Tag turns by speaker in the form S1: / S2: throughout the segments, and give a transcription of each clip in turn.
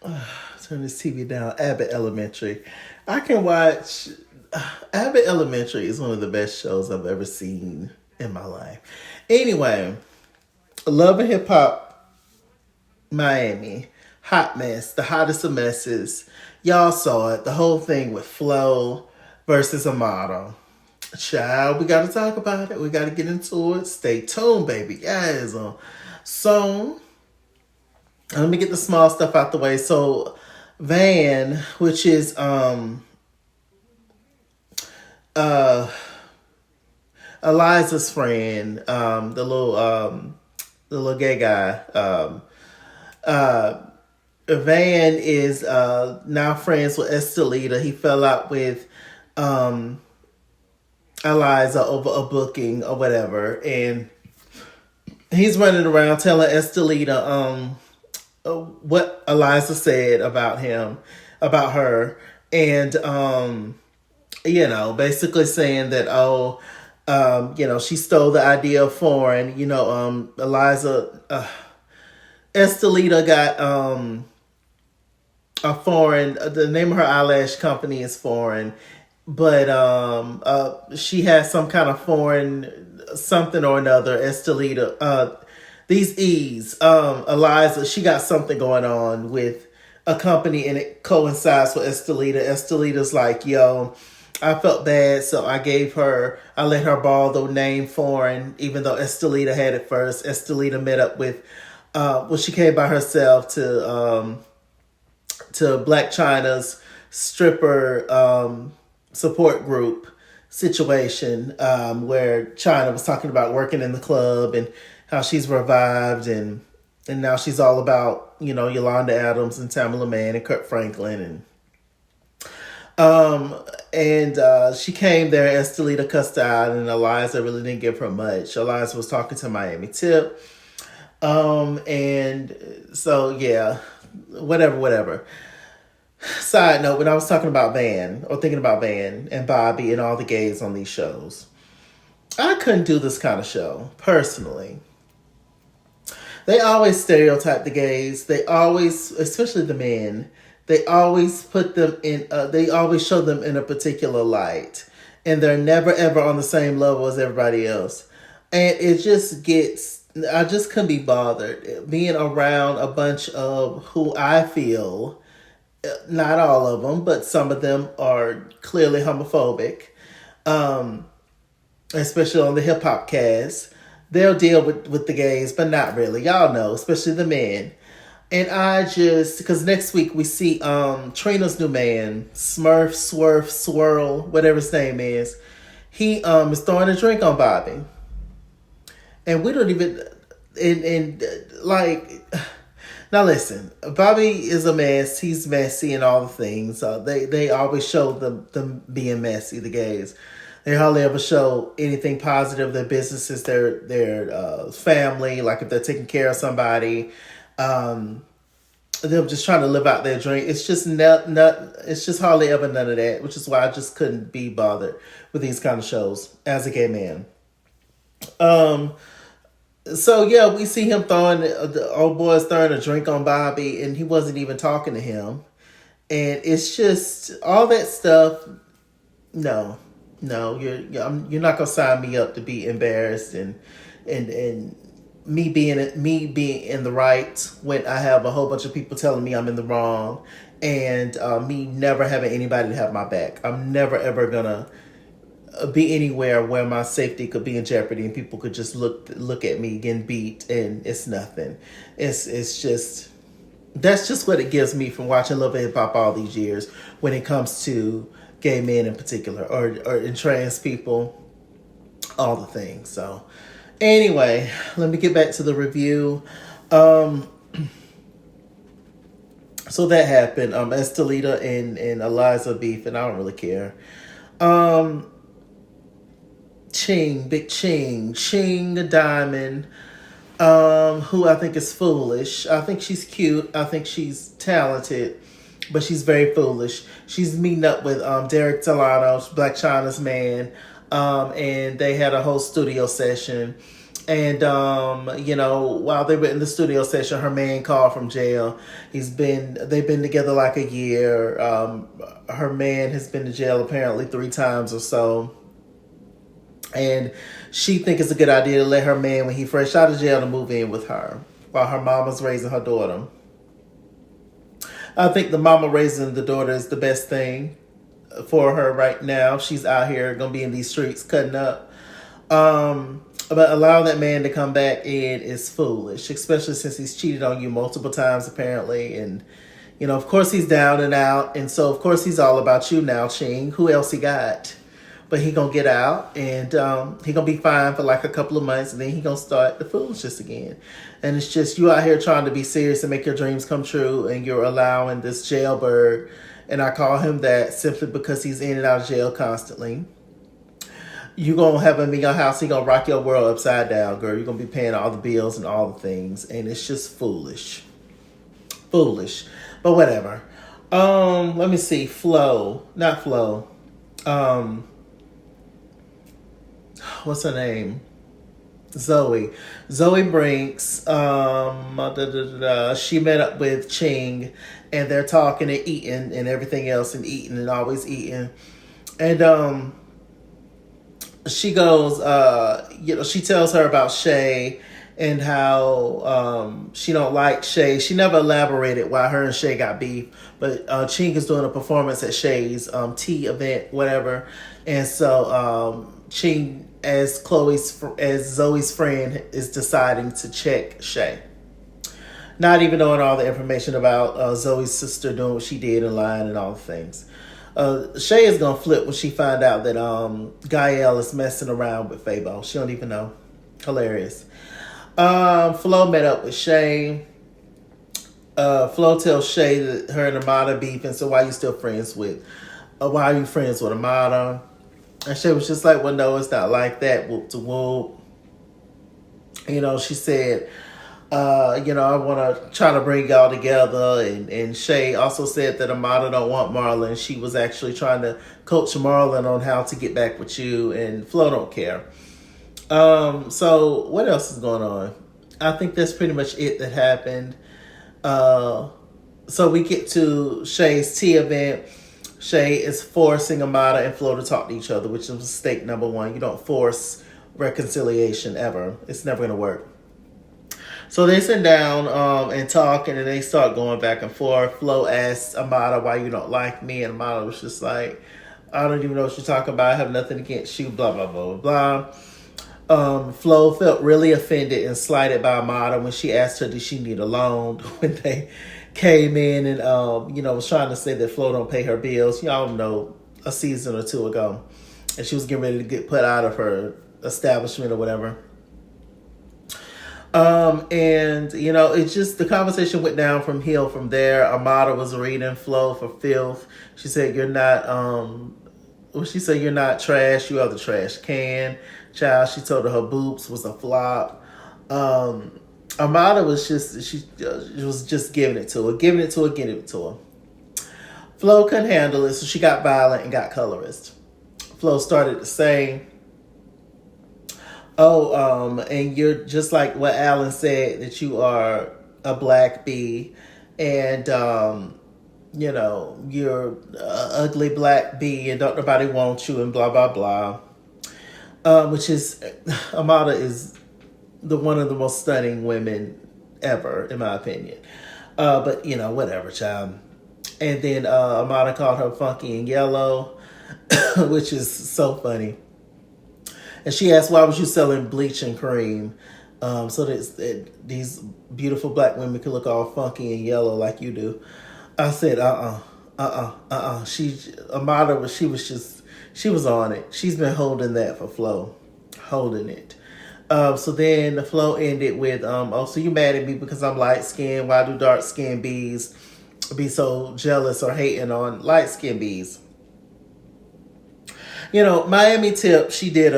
S1: Turn this TV down. Abbott Elementary. I can watch. Abbott Elementary is one of the best shows I've ever seen in my life. Anyway, Love and Hip Hop Miami. Hot mess. The hottest of messes. Y'all saw it. The whole thing with Flo versus a model. Child, we got to talk about it. We got to get into it. Stay tuned, baby. Yes. So, let me get the small stuff out the way. So, Van, which is Eliza's friend, the little gay guy. Van is now friends with Estelita. He fell out with Eliza over a booking or whatever, and he's running around telling Estelita what Eliza said about him, about her, and basically saying that she stole the idea of foreign. Eliza Estelita got a foreign. The name of her eyelash company is Foreign, but she has some kind of foreign something or another. Estelita, these E's, Eliza, she got something going on with a company, and it coincides with Estelita. Estelita's like, yo, I felt bad, so I let her borrow the name Foreign, even though Estelita had it first. Estelita met up with, she came by herself to Black China's stripper support group situation, where China was talking about working in the club and how she's revived, and now she's all about, Yolanda Adams and Tamala Mann and Kurt Franklin, and she came there. Estelita cussed her out, and Eliza really didn't give her much. Eliza was talking to Miami Tip, and so yeah, whatever. Side note, when I was talking about Van, or thinking about Van and Bobby and all the gays on these shows, I couldn't do this kind of show, personally. They always stereotype the gays. They always, especially the men, they always put them in, they always show them in a particular light. And they're never, ever on the same level as everybody else. And it just I just couldn't be bothered being around a bunch of who I feel, not all of them, but some of them are clearly homophobic, especially on the hip hop cast. They'll deal with the gays, but not really. Y'all know, especially the men. And because next week we see Trina's new man, Smurf, Swerf, Swirl, whatever his name is. He is throwing a drink on Bobby. And we don't even, now listen, Bobby is a mess. He's messy and all the things. They always show them being messy, the gays. They hardly ever show anything positive. Their businesses, their family, like if they're taking care of somebody, them just trying to live out their dream. It's just it's just hardly ever none of that, which is why I just couldn't be bothered with these kind of shows as a gay man. So yeah, we see him the old boy's throwing a drink on Bobby, and he wasn't even talking to him. And it's just all that stuff. No, you're not gonna sign me up to be embarrassed and me being in the right when I have a whole bunch of people telling me I'm in the wrong, and me never having anybody to have my back. I'm never ever gonna be anywhere where my safety could be in jeopardy and people could just look at me getting beat and it's nothing. It's just, that's just what it gives me from watching Love and Hip Hop all these years when it comes to gay men in particular, or in trans people, all the things. So anyway, let me get back to the review. So that happened. Estelita and Eliza beef, and I don't really care. Big Ching Diamond, who I think is foolish. I think she's cute. I think she's talented, but she's very foolish. She's meeting up with Derek Delano, Black China's man, and they had a whole studio session. And while they were in the studio session, her man called from jail. They've been together like a year. Her man has been to jail apparently 3 times or so. And she think it's a good idea to let her man, when he fresh out of jail, to move in with her while her mama's raising her daughter. I think the mama raising the daughter is the best thing for her right now. She's out here gonna be in these streets cutting up. But allowing that man to come back in is foolish, especially since he's cheated on you multiple times apparently. And of course he's down and out, and so of course he's all about you now, Ching. Who else he got? But he gonna get out, and he gonna be fine for like a couple of months, and then he gonna start the foolishness again. And it's just you out here trying to be serious and make your dreams come true, and you're allowing this jailbird, and I call him that simply because he's in and out of jail constantly. You gonna have him in your house, he gonna rock your world upside down, girl. You're gonna be paying all the bills and all the things, and it's just foolish. Foolish. But whatever. Let me see. Not Flo. What's her name? Zoe Brinks. She met up with Ching, and they're talking and eating and everything else, and eating and always eating. And she goes, she tells her about Shay and how she don't like Shay. She never elaborated why her and Shay got beef, but Ching is doing a performance at Shay's tea event, whatever, and so Ching, as Zoe's friend, is deciding to check Shay, not even knowing all the information about Zoe's sister doing what she did and lying and all the things. Shay is gonna flip when she find out that Gael is messing around with Fabo. She don't even know. Hilarious. Flo met up with Shay. Flo tells Shay that her and Amada beef, and so why are you friends with Amada? And Shay was just like, well, no, it's not like that. Whoop to whoop. She said, I want to try to bring y'all together. And Shay also said that Amada don't want Marlon. She was actually trying to coach Marlon on how to get back with you, and Flo don't care. So what else is going on? I think that's pretty much it that happened. So we get to Shay's tea event. Shay is forcing Amada and Flo to talk to each other, which is mistake number 1. You don't force reconciliation ever. It's never going to work. So they sit down and talk, and then they start going back and forth. Flo asks Amada why you don't like me, and Amada was just like, I don't even know what you're talking about. I have nothing against you, blah, blah, blah, blah, blah. Flo felt really offended and slighted by Amada when she asked her, did she need a loan, when they came in and, was trying to say that Flo don't pay her bills. Y'all know, a season or 2 ago. And she was getting ready to get put out of her establishment or whatever. It's just, the conversation went down from there. Amada was reading Flo for filth. She said, you're not, you're not trash, you are the trash can. Child, she told her boobs was a flop. Amada was just giving it to her. Flo couldn't handle it, so she got violent and got colorist. Flo started to say, and you're just like what Alan said, that you are a black bee, and you're an ugly black bee, and don't nobody want you, and blah blah blah. Which is, Amada is one of the most stunning women ever, in my opinion. But whatever, child. And then Amada called her funky and yellow, which is so funny. And she asked, why was you selling bleach and cream? So that these beautiful black women could look all funky and yellow like you do. I said, Amada she was on it. She's been holding that for Flo. Holding it. So then the flow ended with, so you mad at me because I'm light skinned? Why do dark skinned bees be so jealous or hating on light skinned bees? Miami Tip, she did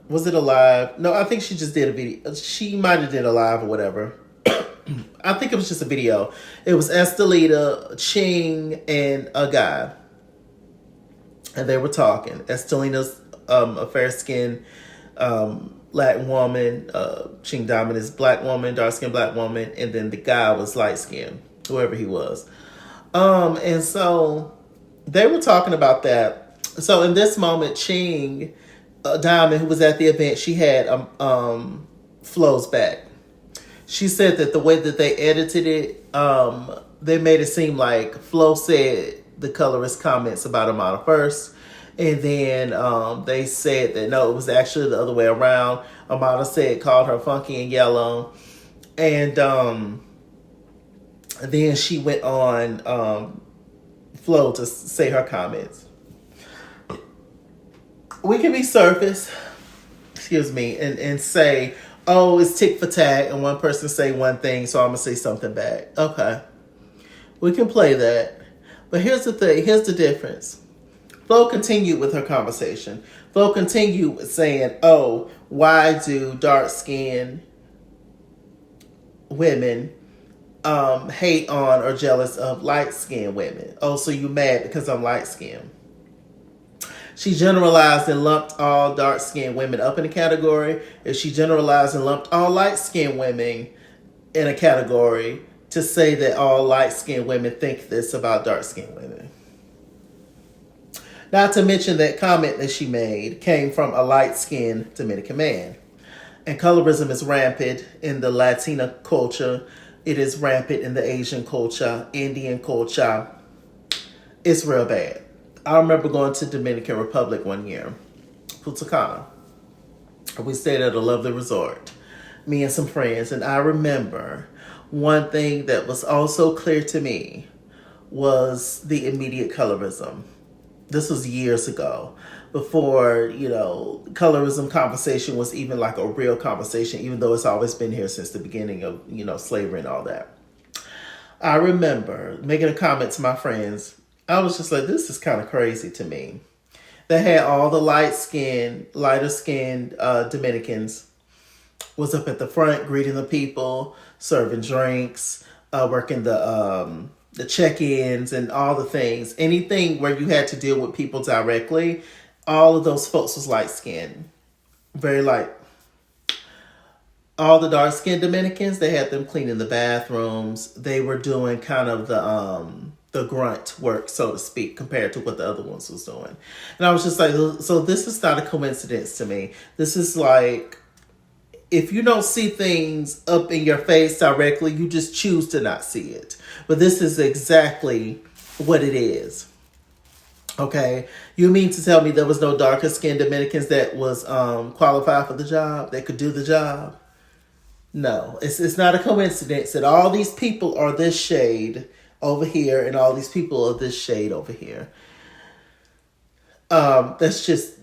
S1: was it a live? No, I think she just did a video. She might have did a live or whatever. I think it was just a video. It was Estelita, Ching, and a guy. And they were talking. Estelina's a fair-skinned Latin woman, Ching Diamond is black woman, dark skinned black woman, and then the guy was light skinned, whoever he was. And so they were talking about that. So in this moment, Ching Diamond, who was at the event, she had Flo's back. She said that the way that they edited it, they made it seem like Flo said the colorist comments about Amada first. And then they said that no, it was actually the other way around. Amada called her funky and yellow. And then she went on Flo to say her comments. We can be surface, and say, oh, it's tick for tack, and one person say one thing, so I'm going to say something back. Okay. We can play that. But here's the thing. Here's the difference. Flo continued with her conversation. Flo continued with saying, oh, why do dark-skinned women hate on or jealous of light-skinned women? Oh, so you mad because I'm light-skinned. She generalized and lumped all dark-skinned women up in a category. If she generalized and lumped all light-skinned women in a category to say that all light-skinned women think this about dark-skinned women. Not to mention that comment that she made came from a light-skinned Dominican man. And colorism is rampant in the Latina culture. It is rampant in the Asian culture, Indian culture. It's real bad. I remember going to Dominican Republic one year, Punta Cana. We stayed at a lovely resort, me and some friends. And I remember one thing that was also clear to me was the immediate colorism. This was years ago, before, colorism conversation was even like a real conversation, even though it's always been here since the beginning of, slavery and all that. I remember making a comment to my friends. I was just like, this is kind of crazy to me. They had all the lighter skinned Dominicans was up at the front greeting the people, serving drinks, working the check-ins and all the things. Anything where you had to deal with people directly, all of those folks was light-skinned. Very light. All the dark-skinned Dominicans, they had them cleaning the bathrooms. They were doing kind of the grunt work, so to speak, compared to what the other ones was doing. And I was just like, so this is not a coincidence to me. This is like, if you don't see things up in your face directly, you just choose to not see it. But this is exactly what it is. Okay? You mean to tell me there was no darker skinned Dominicans that was qualified for the job, that could do the job? No, it's not a coincidence that all these people are this shade over here and all these people are this shade over here. That's just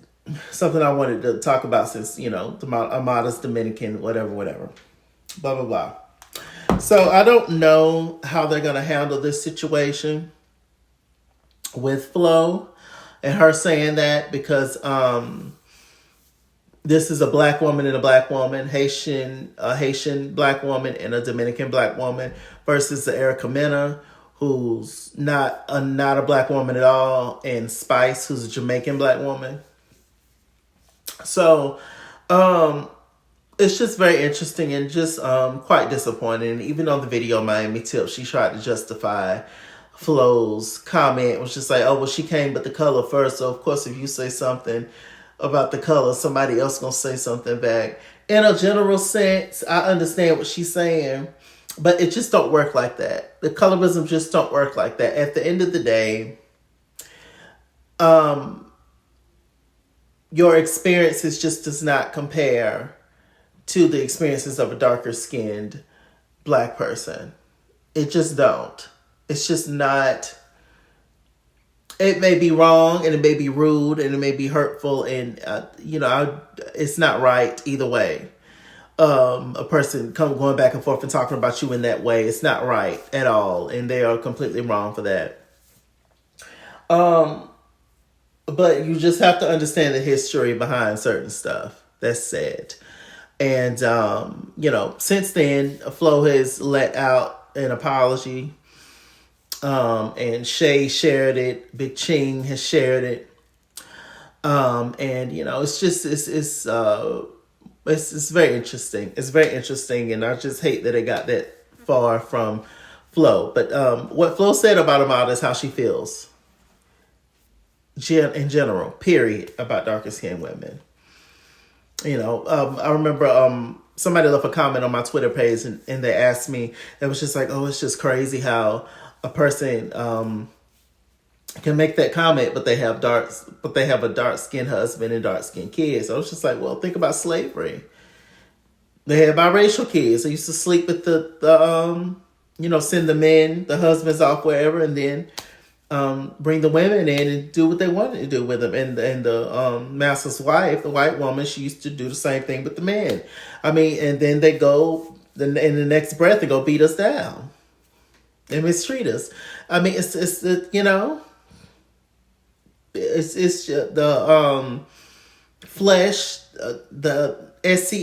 S1: something I wanted to talk about since, Amada's Dominican, whatever. Blah, blah, blah. So I don't know how they're going to handle this situation with Flo and her saying that, because this is a black woman and a black woman, a Haitian black woman and a Dominican black woman, versus the Erica Mena, who's not a black woman at all, and Spice, who's a Jamaican black woman. So it's just very interesting and just quite disappointing. And even on the video Miami Tip, she tried to justify Flo's comment. It was just like, oh, well, she came with the color first, so of course if you say something about the color, somebody else gonna say something back. In a general sense, I understand what she's saying, but it just don't work like that. The colorism just don't work like that. At the end of the day, your experiences just does not compare to the experiences of a darker skinned black person. It just don't. It's just not. It may be wrong and it may be rude and it may be hurtful and, it's not right either way. A person going back and forth and talking about you in that way, it's not right at all. And they are completely wrong for that. But you just have to understand the history behind certain stuff. That's sad. And, since then, Flo has let out an apology. And Shay shared it. Big Ching has shared it. And, it's But it's very interesting. It's very interesting, and I just hate that it got that far from Flo. But what Flo said about Amada is how she feels in general, period, about darker skinned women. You know, I remember somebody left a comment on my Twitter page, and they asked me, it was just like, oh, it's just crazy how a person can make that comment, but they have a dark skinned husband and dark skinned kids. So I was just like, well, think about slavery. They had biracial kids. They used to sleep with send the men, the husbands off wherever, and then bring the women in and do what they wanted to do with them. And the master's wife, the white woman, she used to do the same thing with the men. I mean, and then they go in the next breath and go beat us down and mistreat us. I mean, it's the flesh, the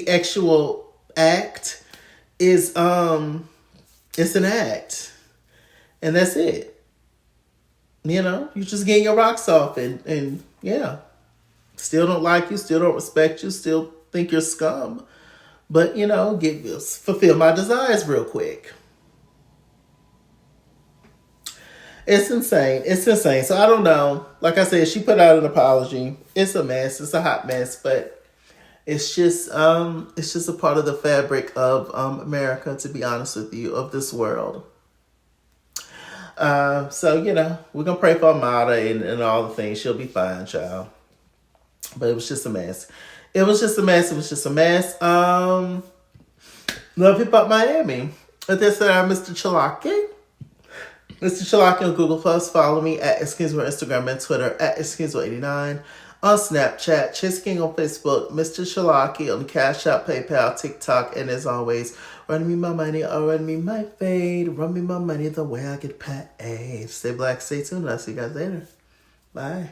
S1: sexual act is it's an act, and that's it. You know, you just getting your rocks off, and yeah, still don't like you, still don't respect you, still think you're scum, but fulfill my desires real quick. It's insane. It's insane. So I don't know. Like I said, she put out an apology. It's a mess. It's a hot mess, but it's just a part of the fabric of America, to be honest with you, of this world. So we're gonna pray for Amada and all the things. She'll be fine, child. But it was just a mess. It was just a mess. Love Hip Hop Miami. With this, Mr. Chalaki. Mr. Chalaki on Google Plus. Follow me at Skinswell on Instagram and Twitter at Skinswell89. On Snapchat, Chase King on Facebook, Mr. Chalaki on Cash App, PayPal, TikTok, and as always, run me my money or run me my fade. Run me my money the way I get paid. Stay black, stay tuned. I'll see you guys later. Bye.